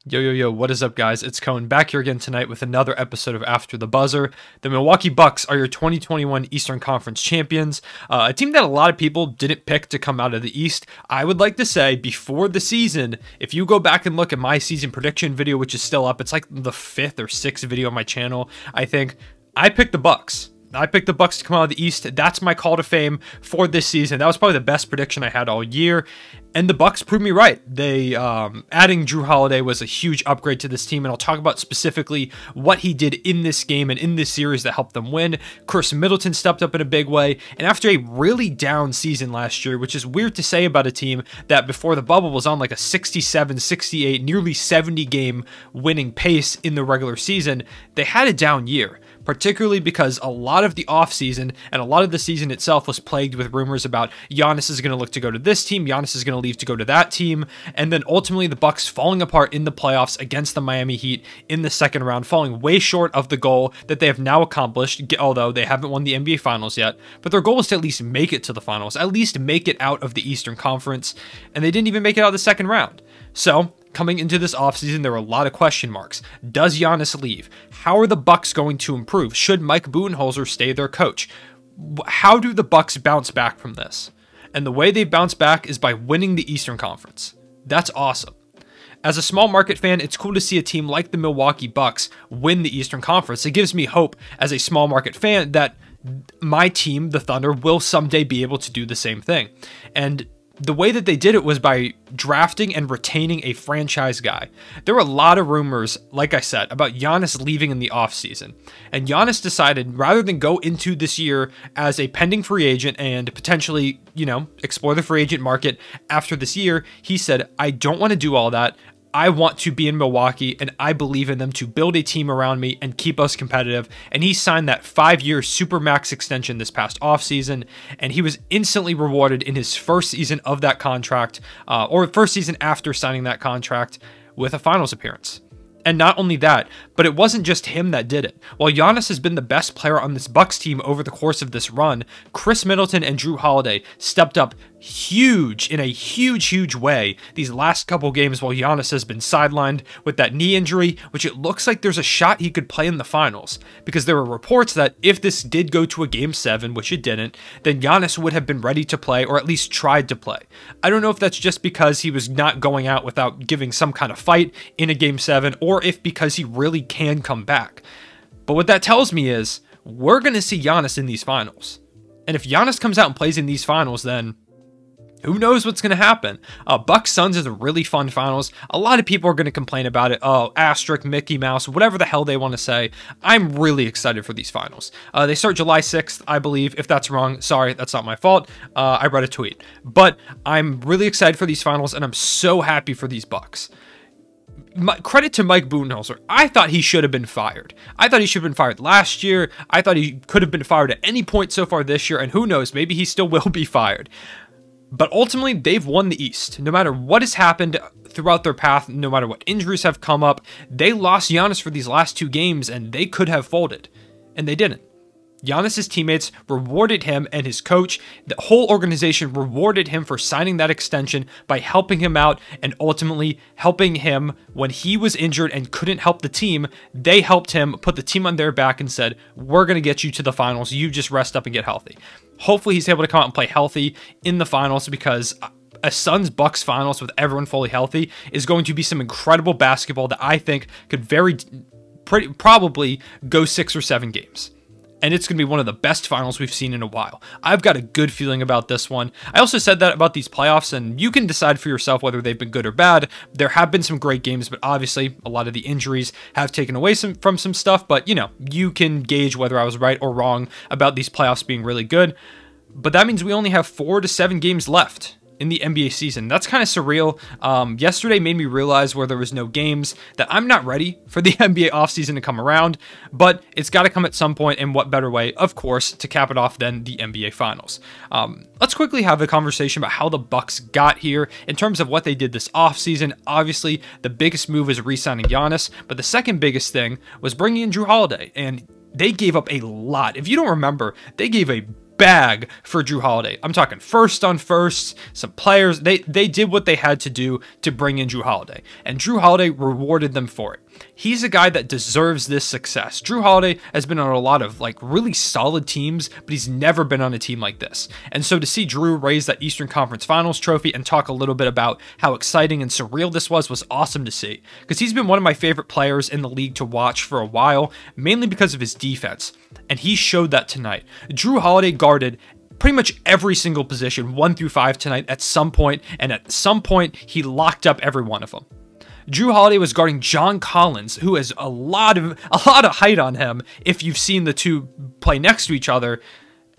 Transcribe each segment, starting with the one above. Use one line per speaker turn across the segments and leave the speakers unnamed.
Yo, what is up, guys? It's Cohen back here again tonight with another episode of After the Buzzer. The Milwaukee Bucks are your 2021 Eastern Conference champions, a team that a lot of people didn't pick to come out of the East. I would like to say, before the season, if you go back and look at my season prediction video, which is still up, it's like the 5th or 6th video on my channel, I think, I picked the Bucks. I picked the Bucks to come out of the East. That's my call to fame for this season. That was probably the best prediction I had all year, and the Bucks proved me right. They adding Jrue Holiday was a huge upgrade to this team, and I'll talk about specifically what he did in this game and in this series that helped them win. Chris Middleton stepped up in a big way, and after a really down season last year, which is weird to say about a team that before the bubble was on like a 67, 68, nearly 70 game winning pace in the regular season, they had a down year, particularly because a lot of the offseason and a lot of the season itself was plagued with rumors about Giannis is going to look to go to this team, Giannis is going to leave to go to that team, and then ultimately the Bucks falling apart in the playoffs against the Miami Heat in the second round, falling way short of the goal that they have now accomplished, although they haven't won the NBA Finals yet. But their goal was to at least make it to the finals, at least make it out of the Eastern Conference, and they didn't even make it out of the second round. So, coming into this offseason, there were a lot of question marks. Does Giannis leave? How are the Bucks going to improve? Should Mike Budenholzer stay their coach? How do the Bucks bounce back from this? And the way they bounce back is by winning the Eastern Conference. That's awesome. As a small market fan, it's cool to see a team like the Milwaukee Bucks win the Eastern Conference. It gives me hope as a small market fan that my team, the Thunder, will someday be able to do the same thing. And the way that they did it was by drafting and retaining a franchise guy. There were a lot of rumors, like I said, about Giannis leaving in the offseason. And Giannis decided, rather than go into this year as a pending free agent and potentially, explore the free agent market after this year, he said, I don't want to do all that. I want to be in Milwaukee, and I believe in them to build a team around me and keep us competitive. And he signed that 5-year Supermax extension this past offseason, and he was instantly rewarded in his first season of that contract, or first season after signing that contract, with a finals appearance. And not only that, but it wasn't just him that did it. While Giannis has been the best player on this Bucks team over the course of this run, Chris Middleton and Jrue Holiday stepped up in a huge way these last couple games while Giannis has been sidelined with that knee injury, which it looks like there's a shot he could play in the finals, because there were reports that if this did go to a game 7, which it didn't, then Giannis would have been ready to play, or at least tried to play. I don't know if that's just because he was not going out without giving some kind of fight in a game 7, or if because he really can come back. But what that tells me is we're going to see Giannis in these finals. And if Giannis comes out and plays in these finals, then who knows what's going to happen? Bucks Suns is a really fun finals. A lot of people are going to complain about it. Oh, asterisk, Mickey Mouse, whatever the hell they want to say. I'm really excited for these finals. They start July 6th, I believe. If that's wrong, sorry, that's not my fault. I read a tweet. But I'm really excited for these finals, and I'm so happy for these Bucks. Credit to Mike Budenholzer. I thought he should have been fired. I thought he should have been fired last year. I thought he could have been fired at any point so far this year, and who knows, maybe he still will be fired. But ultimately, they've won the East. No matter what has happened throughout their path, no matter what injuries have come up, they lost Giannis for these last 2 games, and they could have folded. And they didn't. Giannis's teammates rewarded him, and his coach, the whole organization rewarded him for signing that extension by helping him out and ultimately helping him when he was injured and couldn't help the team. They helped him, put the team on their back, and said, we're going to get you to the finals. You just rest up and get healthy. Hopefully he's able to come out and play healthy in the finals, because a Suns-Bucks finals with everyone fully healthy is going to be some incredible basketball that I think could probably go 6 or 7 games. And it's going to be one of the best finals we've seen in a while. I've got a good feeling about this one. I also said that about these playoffs, and you can decide for yourself whether they've been good or bad. There have been some great games, but obviously a lot of the injuries have taken away from some stuff. But, you can gauge whether I was right or wrong about these playoffs being really good. But that means we only have 4 to 7 games left in the NBA season. That's kind of surreal. Yesterday made me realize, where there was no games, that I'm not ready for the NBA offseason to come around, but it's got to come at some point, and what better way, of course, to cap it off than the NBA Finals. Let's quickly have a conversation about how the Bucks got here in terms of what they did this offseason. Obviously, the biggest move is re-signing Giannis, but the second biggest thing was bringing in Jrue Holiday, and they gave up a lot. If you don't remember, they gave a bag for Drew Holiday. I'm talking first on first, some players, they did what they had to do to bring in Drew Holiday, and Drew Holiday rewarded them for it. He's a guy that deserves this success. Drew Holiday has been on a lot of like really solid teams, but he's never been on a team like this. And so to see Drew raise that Eastern Conference Finals trophy and talk a little bit about how exciting and surreal this was awesome to see, because he's been one of my favorite players in the league to watch for a while, mainly because of his defense. And he showed that tonight. Drew Holiday guarded pretty much every single position, 1 through 5 tonight at some point, and at some point he locked up every one of them. Drew Holiday was guarding John Collins, who has a lot of height on him if you've seen the two play next to each other,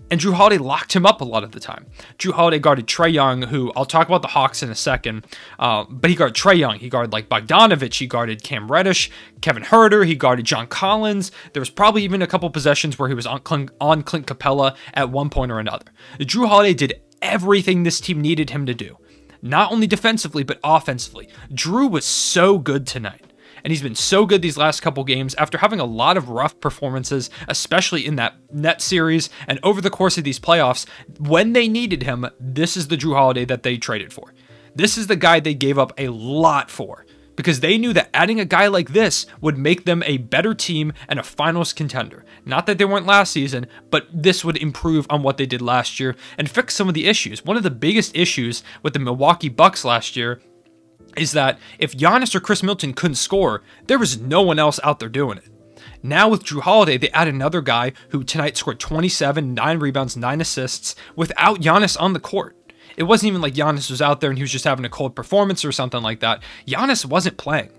and Drew Holiday locked him up a lot of the time. Drew Holiday guarded Trae Young, who I'll talk about the Hawks in a second, but he guarded Trae Young. He guarded like Bogdanovich. He guarded Cam Reddish, Kevin Huerter. He guarded John Collins. There was probably even a couple possessions where he was on Clint Capella at one point or another. Drew Holiday did everything this team needed him to do. Not only defensively, but offensively. Drew was so good tonight. And he's been so good these last couple games after having a lot of rough performances, especially in that Nets series and over the course of these playoffs. When they needed him, this is the Drew Holiday that they traded for. This is the guy they gave up a lot for, because they knew that adding a guy like this would make them a better team and a finals contender. Not that they weren't last season, but this would improve on what they did last year and fix some of the issues. One of the biggest issues with the Milwaukee Bucks last year is that if Giannis or Chris Middleton couldn't score, there was no one else out there doing it. Now with Drew Holiday, they add another guy who tonight scored 27, 9 rebounds, 9 assists without Giannis on the court. It wasn't even like Giannis was out there and he was just having a cold performance or something like that. Giannis wasn't playing.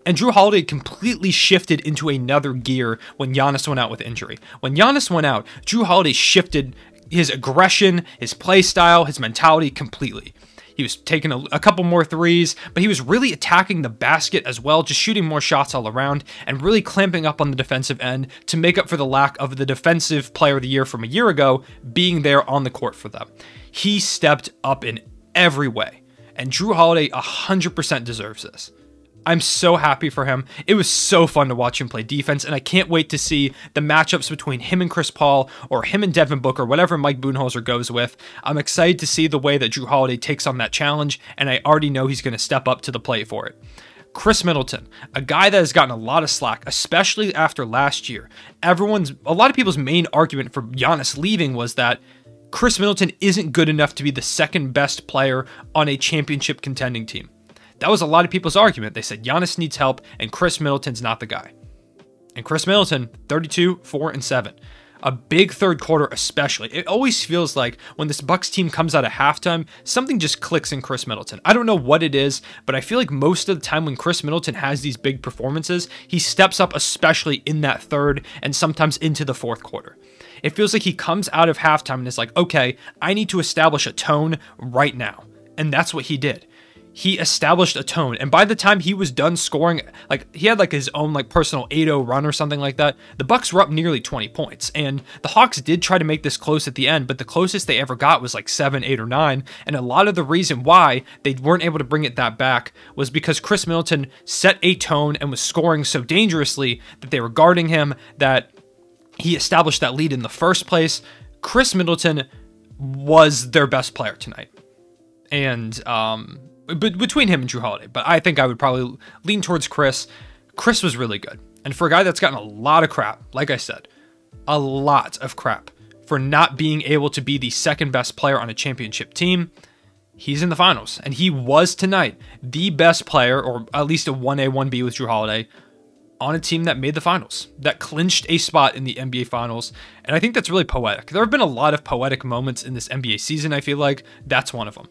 And Drew Holiday completely shifted into another gear when Giannis went out with injury. When Giannis went out, Drew Holiday shifted his aggression, his play style, his mentality completely. He was taking a couple more threes, but he was really attacking the basket as well, just shooting more shots all around and really clamping up on the defensive end to make up for the lack of the defensive player of the year from a year ago being there on the court for them. He stepped up in every way, and Drew Holiday 100% deserves this. I'm so happy for him. It was so fun to watch him play defense, and I can't wait to see the matchups between him and Chris Paul or him and Devin Booker, whatever Mike Budenholzer goes with. I'm excited to see the way that Drew Holiday takes on that challenge, and I already know he's going to step up to the plate for it. Chris Middleton, a guy that has gotten a lot of slack, especially after last year. A lot of people's main argument for Giannis leaving was that Chris Middleton isn't good enough to be the second best player on a championship contending team. That was a lot of people's argument. They said Giannis needs help and Chris Middleton's not the guy. And Chris Middleton, 32, 4, and 7. A big third quarter especially. It always feels like when this Bucks team comes out of halftime, something just clicks in Chris Middleton. I don't know what it is, but I feel like most of the time when Chris Middleton has these big performances, he steps up especially in that third and sometimes into the fourth quarter. It feels like he comes out of halftime and is like, okay, I need to establish a tone right now. And that's what he did. He established a tone, and by the time he was done scoring, like he had like his own like personal 8-0 run or something like that, the Bucks were up nearly 20 points, and the Hawks did try to make this close at the end, but the closest they ever got was like 7, 8, or 9, and a lot of the reason why they weren't able to bring it that back was because Chris Middleton set a tone and was scoring so dangerously that they were guarding him, that he established that lead in the first place. Chris Middleton was their best player tonight, and but between him and Drew Holiday, but I think I would probably lean towards Chris. Chris was really good. And for a guy that's gotten a lot of crap, like I said, a lot of crap for not being able to be the second best player on a championship team, he's in the finals. And he was tonight the best player, or at least a 1A, 1B with Drew Holiday, on a team that made the finals, that clinched a spot in the NBA finals. And I think that's really poetic. There have been a lot of poetic moments in this NBA season, I feel like. That's one of them.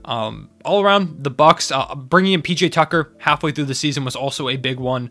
All around, the Bucks, bringing in PJ Tucker halfway through the season was also a big one.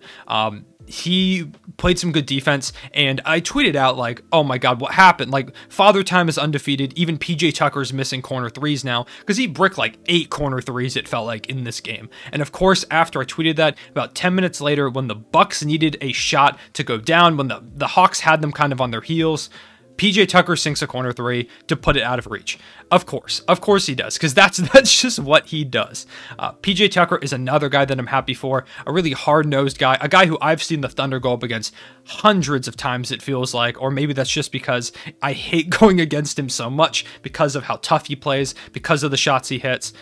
He played some good defense, and I tweeted out like, oh my God, what happened? Like, Father Time is undefeated. Even PJ Tucker's missing corner threes now, because he bricked like 8 corner threes, it felt like, in this game. And of course, after I tweeted that, about 10 minutes later, when the Bucks needed a shot to go down, when the Hawks had them kind of on their heels, PJ Tucker sinks a corner three to put it out of reach. Of course he does, because that's just what he does. PJ Tucker is another guy that I'm happy for, a really hard-nosed guy, a guy who I've seen the Thunder go up against hundreds of times, it feels like, or maybe that's just because I hate going against him so much because of how tough he plays, because of the shots he hits.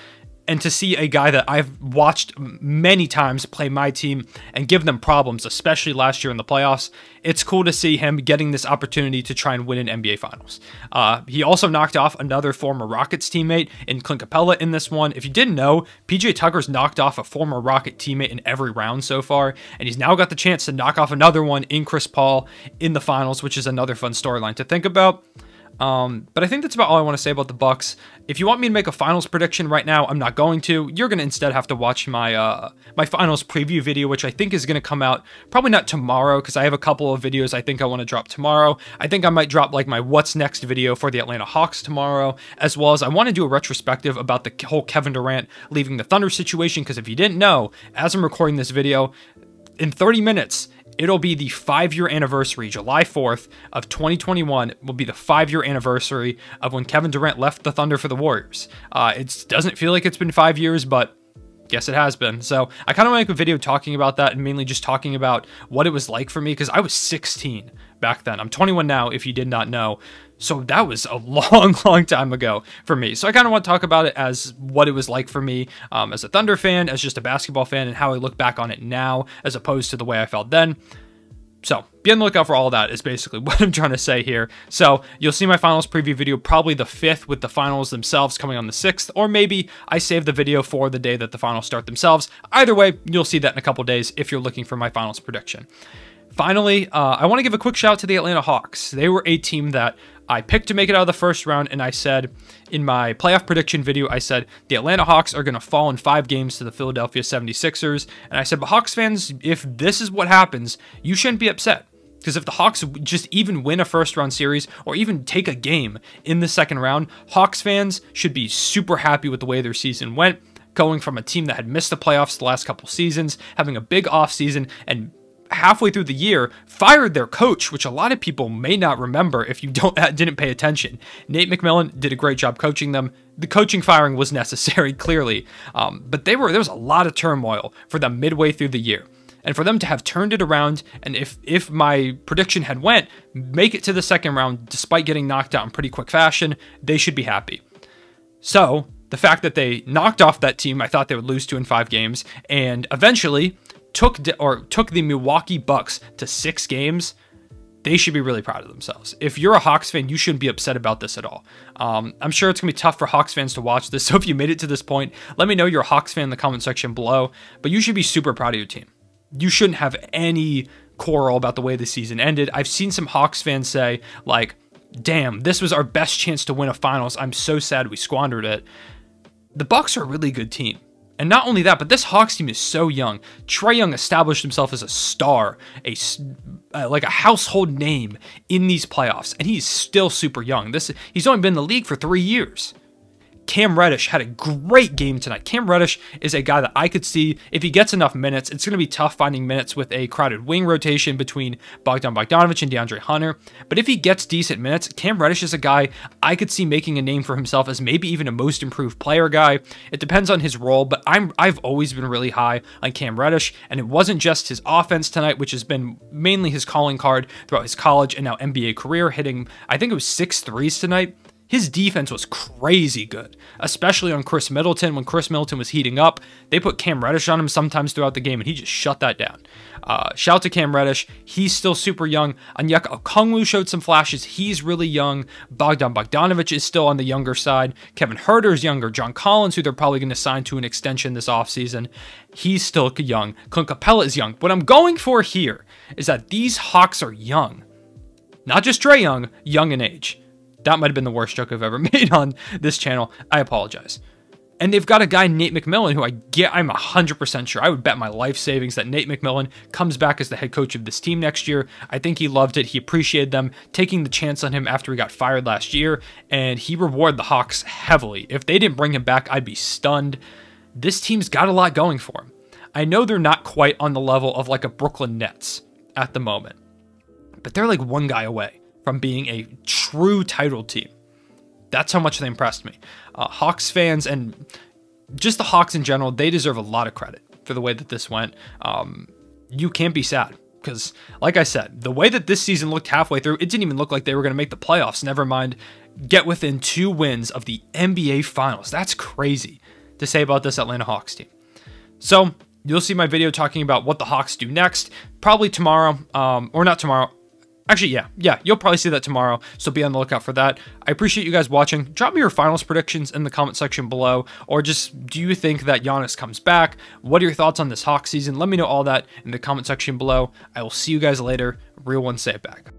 And to see a guy that I've watched many times play my team and give them problems, especially last year in the playoffs, it's cool to see him getting this opportunity to try and win an NBA Finals. He also knocked off another former Rockets teammate in Clint Capella in this one. If you didn't know, PJ Tucker's knocked off a former Rocket teammate in every round so far, and he's now got the chance to knock off another one in Chris Paul in the Finals, which is another fun storyline to think about. But I think that's about all I want to say about the Bucks. If you want me to make a finals prediction right now, I'm not going to. You're going to instead have to watch my my finals preview video, which I think is going to come out probably not tomorrow, because I have a couple of videos I think I want to drop tomorrow. I think I might drop like my what's next video for the Atlanta Hawks tomorrow, as well as I want to do a retrospective about the whole Kevin Durant leaving the Thunder situation, because if you didn't know, as I'm recording this video, in 30 minutes, it'll be the 5-year anniversary. July 4th of 2021 will be the 5-year anniversary of when Kevin Durant left the Thunder for the Warriors. It doesn't feel like it's been 5 years, but yes, it has been. So I kind of want to make a video talking about that, and mainly just talking about what it was like for me, because I was 16 back then. I'm 21 now, if you did not know. So that was a long time ago for me. So I kind of want to talk about it as what it was like for me as a Thunder fan, as just a basketball fan, and how I look back on it now as opposed to the way I felt then. So be on the lookout for all that is basically what I'm trying to say here. So you'll see my finals preview video probably the 5th, with the finals themselves coming on the 6th, or maybe I save the video for the day that the finals start themselves. Either way, you'll see that in a couple days if you're looking for my finals prediction. Finally, I want to give a quick shout out to the Atlanta Hawks. They were a team that I picked to make it out of the first round, and I said in my playoff prediction video, I said the Atlanta Hawks are going to fall in 5 games to the Philadelphia 76ers. And I said, but Hawks fans, if this is what happens, you shouldn't be upset. Because if the Hawks just even win a first-round series or even take a game in the second round, Hawks fans should be super happy with the way their season went, going from a team that had missed the playoffs the last couple seasons, having a big offseason, and halfway through the year, fired their coach, which a lot of people may not remember if you didn't pay attention. Nate McMillan did a great job coaching them. The coaching firing was necessary, clearly, but there was a lot of turmoil for them midway through the year. And for them to have turned it around, and if my prediction had went, make it to the second round despite getting knocked out in pretty quick fashion, they should be happy. So the fact that they knocked off that team I thought they would lose to in 5 games, and eventually took the Milwaukee Bucks to 6 games, they should be really proud of themselves. If you're a Hawks fan, you shouldn't be upset about this at all. I'm sure it's going to be tough for Hawks fans to watch this, so if you made it to this point, let me know you're a Hawks fan in the comment section below, but you should be super proud of your team. You shouldn't have any quarrel about the way the season ended. I've seen some Hawks fans say, like, damn, this was our best chance to win a finals. I'm so sad we squandered it. The Bucks are a really good team. And not only that, but this Hawks team is so young. Trae Young established himself as a star, like a household name in these playoffs, and he's still super young. He's only been in the league for 3 years. Cam Reddish had a great game tonight. Cam Reddish is a guy that I could see, if he gets enough minutes, it's going to be tough finding minutes with a crowded wing rotation between Bogdan Bogdanovic and DeAndre Hunter. But if he gets decent minutes, Cam Reddish is a guy I could see making a name for himself as maybe even a most improved player guy. It depends on his role, but I've always been really high on Cam Reddish, and it wasn't just his offense tonight, which has been mainly his calling card throughout his college and now NBA career, hitting, I think it was 6 threes tonight. His defense was crazy good, especially on Chris Middleton. When Chris Middleton was heating up, they put Cam Reddish on him sometimes throughout the game, and he just shut that down. Shout out to Cam Reddish. He's still super young. Onyeka Okongwu showed some flashes. He's really young. Bogdan Bogdanovic is still on the younger side. Kevin Huerter's younger. John Collins, who they're probably going to sign to an extension this offseason, he's still young. Clint Capella is young. What I'm going for here is that these Hawks are young. Not just Trae Young, young in age. That might have been the worst joke I've ever made on this channel. I apologize. And they've got a guy, Nate McMillan, who I'm 100% sure, I would bet my life savings that Nate McMillan comes back as the head coach of this team next year. I think he loved it. He appreciated them taking the chance on him after he got fired last year, and he rewarded the Hawks heavily. If they didn't bring him back, I'd be stunned. This team's got a lot going for him. I know they're not quite on the level of like a Brooklyn Nets at the moment, but they're like one guy away from being a true title team. That's how much they impressed me. Hawks fans and just the Hawks in general, they deserve a lot of credit for the way that this went. You can't be sad because, like I said, the way that this season looked halfway through, it didn't even look like they were going to make the playoffs. Never mind get within 2 wins of the NBA Finals. That's crazy to say about this Atlanta Hawks team. So you'll see my video talking about what the Hawks do next, probably tomorrow, or not tomorrow. Actually, yeah, you'll probably see that tomorrow, so be on the lookout for that. I appreciate you guys watching. Drop me your finals predictions in the comment section below, or just, do you think that Giannis comes back? What are your thoughts on this Hawks season? Let me know all that in the comment section below. I will see you guys later. Real one, say it back.